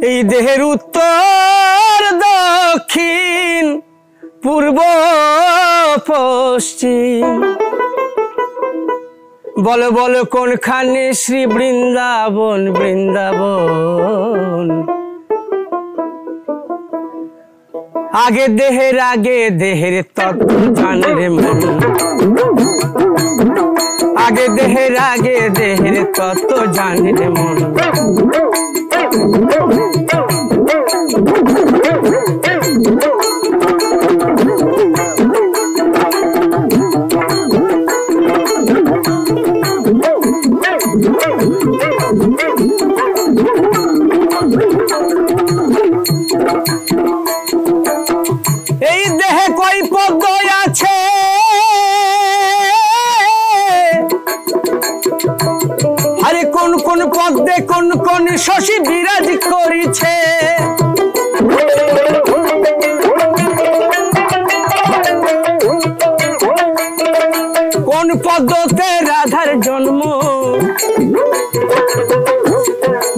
এই দেহের উত্তর দক্ষিণ পূর্ব পশ্চিম বলো বলো কোনখানে শ্রী বৃন্দাবন বৃন্দাবন আগে দেহের তত্ত্ব জানে রে মন আগে দেহের তত্ত্ব জানে রে মন এই দেহে কই পদ আছে আরে কোন কোন পদে কোন কোন শশী বিরাজ করিছে কোন পদতে রাধার জন্ম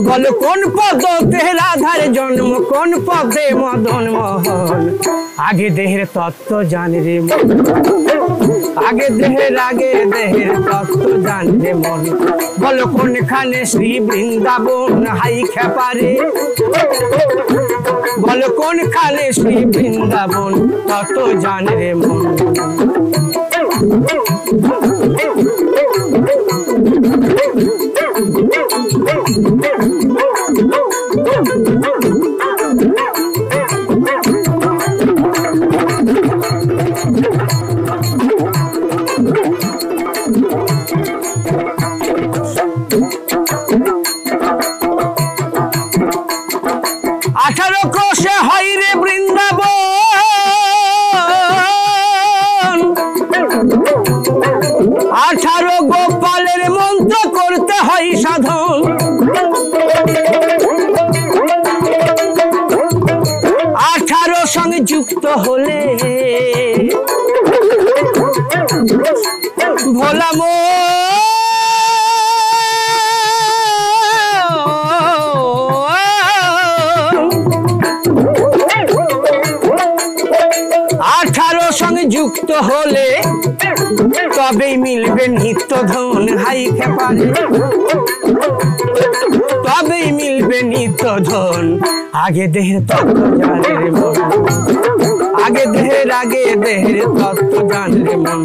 বলো কোন পদতে রাধার জন্ম কোন পদে মদন মোহন আগে দেহের তত্ত্ব জানে রে মন আগে দেহের তত্ত্ব জানে রে মন বলো কোনখানে শ্রী বৃন্দাবন হাই খেপারে বলো কোনখানে শ্রী বৃন্দাবন তত্ত্ব জানে রে মন আঠারো কোষে হয় রে বৃন্দাবন 18 গোপালের মন্ত্র করতে হয় সাধন 18 সঙ্গে যুক্ত হলে ভোলা মো 18 সঙ্গে যুক্ত হলে তবেই মিলবে নিত্য ধন হাই খেপারে তবেই মিলবে নিত্য ধন আগে দেহের তত্ত্ব জানে রে মন আগে দেহের তত্ত্ব জানে রে মন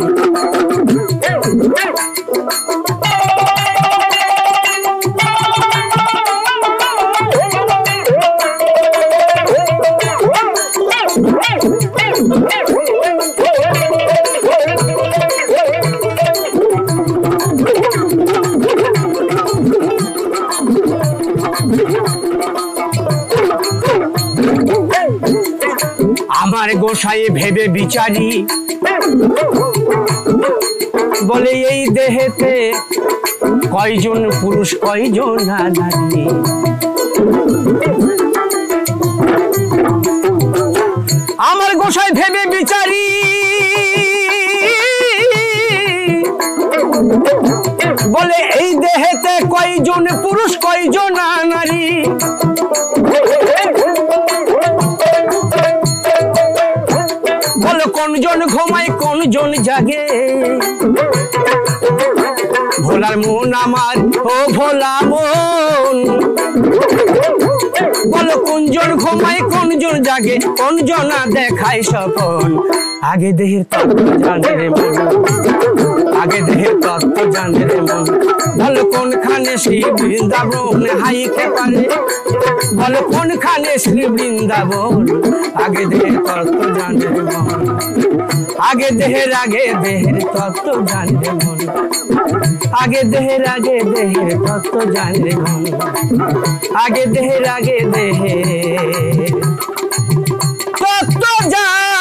আমার গোসাই ভেবে বিচারি বলে এই দেহেতে কয়জন পুরুষ কয়জন নারী আমার গোসাই ভেবে বিচারি বলে এই দেহেতে কয়জন পুরুষ কয়জন নারী বলো কোনজন ঘুমায় কোনজন জাগে ভোলার মন আমার ও ভোলা মন বলো কোনজন ঘুমায় কোনজন জাগে কোনজন দেখায় স্বপন আগে দেহের তত্ত্ব জানে রে মন আগে দেহের তত্ত্ব জানে রে মন বলো কোনখানে শ্রী বৃন্দাবন হাই খেপারে বলো কোনখানে শ্রী বৃন্দাবন আগে দেহের তত্ত্ব জানে রে মন আগে দেহের তত্ত্ব জানে রে মন আগে দেহের তত্ত্ব জানে রে মন আগে দেহের তত্ত্ব জানে